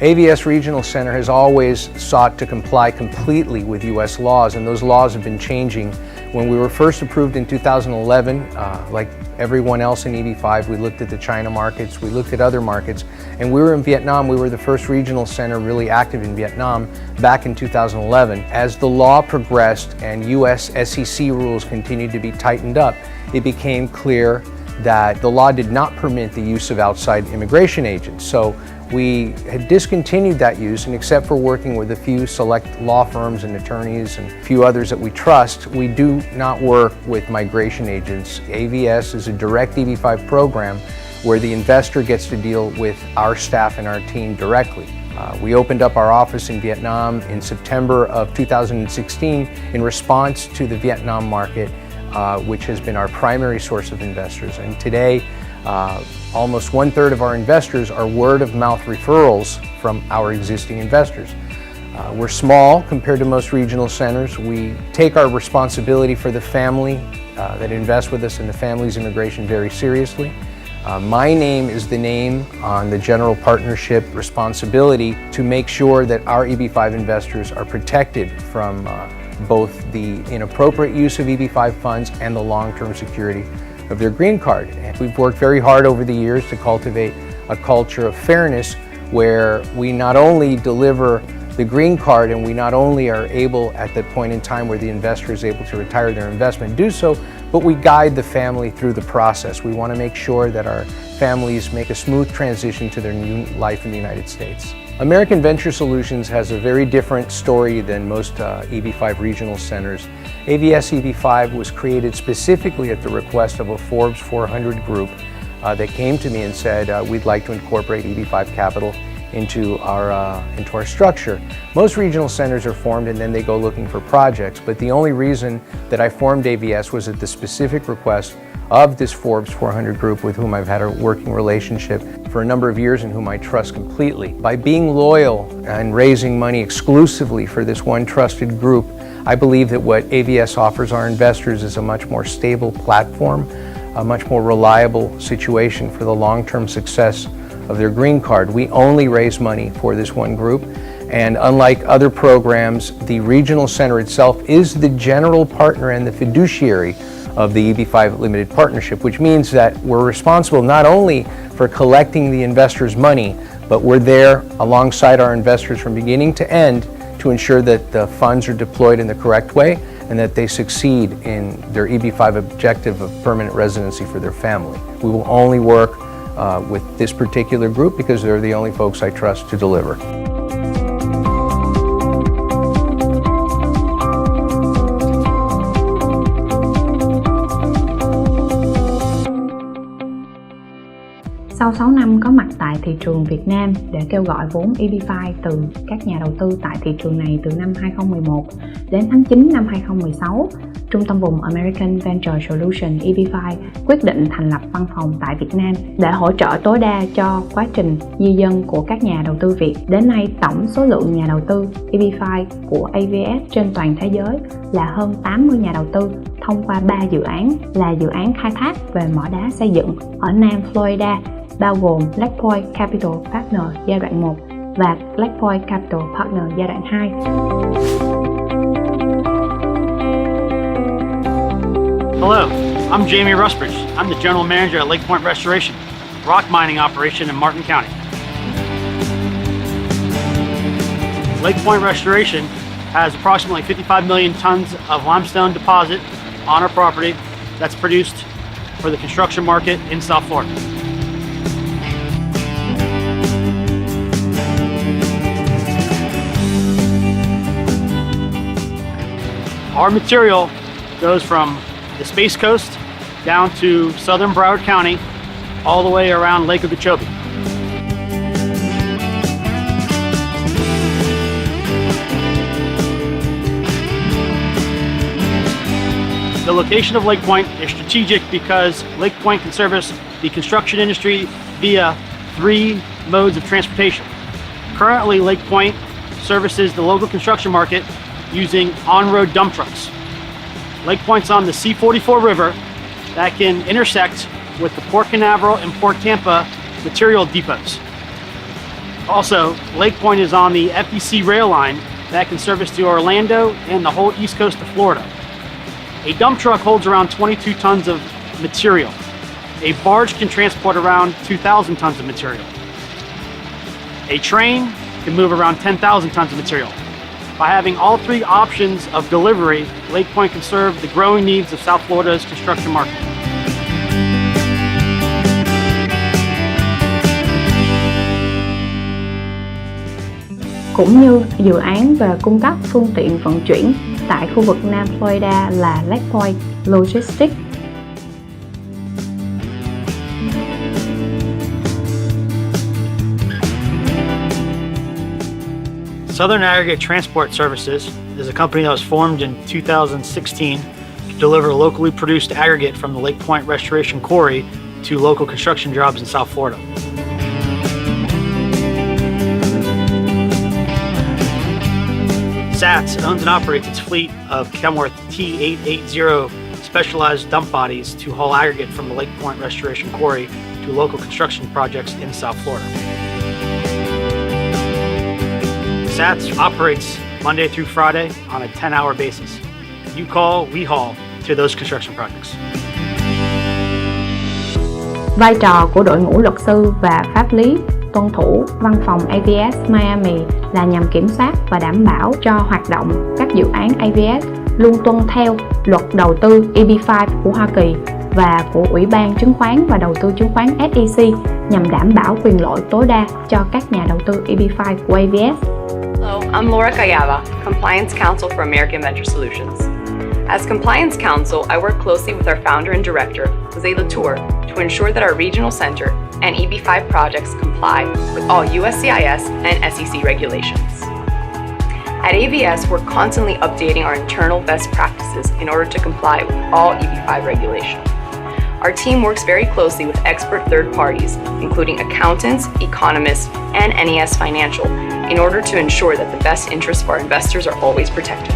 AVS Regional Center has always sought to comply completely with U.S. laws, and those laws have been changing. When we were first approved in 2011, like everyone else in EB-5, we looked at the China markets, we looked at other markets, and we were in Vietnam. We were the first regional center really active in Vietnam back in 2011. As the law progressed and U.S. SEC rules continued to be tightened up, it became clear that the law did not permit the use of outside immigration agents. So we had discontinued that use, and except for working with a few select law firms and attorneys and a few others that we trust, we do not work with migration agents. AVS is a direct EB-5 program where the investor gets to deal with our staff and our team directly. We opened up our office in Vietnam in September of 2016 in response to the Vietnam market, which has been our primary source of investors. And today, almost 1/3 of our investors are word-of-mouth referrals from our existing investors. We're small compared to most regional centers. We take our responsibility for the family that invests with us and the family's immigration very seriously. My name is the name on the general partnership responsibility to make sure that our EB-5 investors are protected from both the inappropriate use of EB-5 funds and the long-term security of their green card. And we've worked very hard over the years to cultivate a culture of fairness where we not only deliver the green card and we not only are able at the point in time where the investor is able to retire their investment do so, but we guide the family through the process. We want to make sure that our families make a smooth transition to their new life in the United States. American Venture Solutions has a very different story than most EB-5 regional centers. AVS EB-5 was created specifically at the request of a Forbes 400 group that came to me and said, we'd like to incorporate EB-5 capital into our structure. Most regional centers are formed and then they go looking for projects, but the only reason that I formed AVS was at the specific request of this Forbes 400 group with whom I've had a working relationship for a number of years and whom I trust completely. By being loyal and raising money exclusively for this one trusted group, I believe that what AVS offers our investors is a much more stable platform, a much more reliable situation for the long-term success of their green card. We only raise money for this one group, and unlike other programs, the regional center itself is the general partner and the fiduciary of the EB-5 Limited Partnership, which means that we're responsible not only for collecting the investors' money, but we're there alongside our investors from beginning to end to ensure that the funds are deployed in the correct way and that they succeed in their EB-5 objective of permanent residency for their family. We will only work with this particular group because they're the only folks I trust to deliver. Sau 6 năm có mặt tại thị trường Việt Nam để kêu gọi vốn EB-5 từ các nhà đầu tư tại thị trường này từ năm 2011 đến tháng 9 năm 2016, Trung tâm Vùng American Venture Solution EB-5 quyết định thành lập văn phòng tại Việt Nam để hỗ trợ tối đa cho quá trình di dân của các nhà đầu tư Việt. Đến nay, tổng số lượng nhà đầu tư EB-5 của AVS trên toàn thế giới là hơn 80 nhà đầu tư thông qua 3 dự án là dự án khai thác về mỏ đá xây dựng ở Nam Florida, bao gồm Lake Point Capital Partner giai đoạn 1 và Lake Point Capital Partner giai đoạn 2. Hello, I'm Jamie Rusbridge. I'm the General Manager at Lake Point Restoration, rock mining operation in Martin County. Lake Point Restoration has approximately 55 million tons of limestone deposit on our property that's produced for the construction market in South Florida. Our material goes from the Space Coast down to southern Broward County, all the way around Lake Okeechobee. The location of Lake Point is strategic because Lake Point can service the construction industry via 3 modes of transportation. Currently, Lake Point services the local construction market using on-road dump trucks. Lake Point's on the C-44 River that can intersect with the Port Canaveral and Port Tampa material depots. Also, Lake Point is on the FEC rail line that can service to Orlando and the whole east coast of Florida. A dump truck holds around 22 tons of material. A barge can transport around 2,000 tons of material. A train can move around 10,000 tons of material. By having all three options of delivery, Lake Point can serve the growing needs of South Florida's construction market. Cũng như dự án về cung cấp phương tiện vận chuyển tại khu vực Nam Florida là Lake Point Logistics. Southern Aggregate Transport Services is a company that was formed in 2016 to deliver locally produced aggregate from the Lake Point Restoration Quarry to local construction jobs in South Florida. SATS owns and operates its fleet of Kenworth T880 specialized dump bodies to haul aggregate from the Lake Point Restoration Quarry to local construction projects in South Florida. SATS operates Monday through Friday on a 10-hour basis. You call, we haul to those construction projects. Vai trò của đội ngũ luật sư và pháp lý tuân thủ văn phòng AVS Miami là nhằm kiểm soát và đảm bảo cho hoạt động các dự án AVS luôn tuân theo luật đầu tư EB-5 của Hoa Kỳ và của Ủy ban Chứng khoán và Đầu tư Chứng khoán SEC nhằm đảm bảo quyền lợi tối đa cho các nhà đầu tư EB-5 của AVS. Hello, I'm Laura Callava, Compliance Counsel for American Venture Solutions. As Compliance Counsel, I work closely with our founder and director, Jose Latour, to ensure that our regional center and EB-5 projects comply with all USCIS and SEC regulations. At AVS, we're constantly updating our internal best practices in order to comply with all EB-5 regulation. Our team works very closely with expert third parties, including accountants, economists, and NES Financial, in order to ensure that the best interests of our investors are always protected.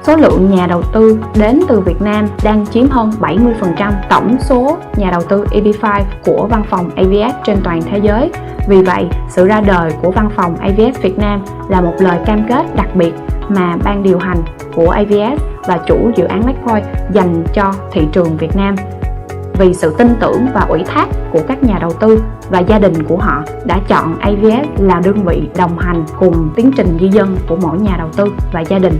Số lượng nhà đầu tư đến từ Việt Nam đang chiếm hơn 70% tổng số nhà đầu tư EB-5 của văn phòng AVS trên toàn thế giới. Vì vậy, sự ra đời của văn phòng AVS Việt Nam là một lời cam kết đặc biệt mà ban điều hành của AVS và chủ dự án Lake Point dành cho thị trường Việt Nam. Vì sự tin tưởng và ủy thác của các nhà đầu tư và gia đình của họ đã chọn AVS là đơn vị đồng hành cùng tiến trình di dân của mỗi nhà đầu tư và gia đình.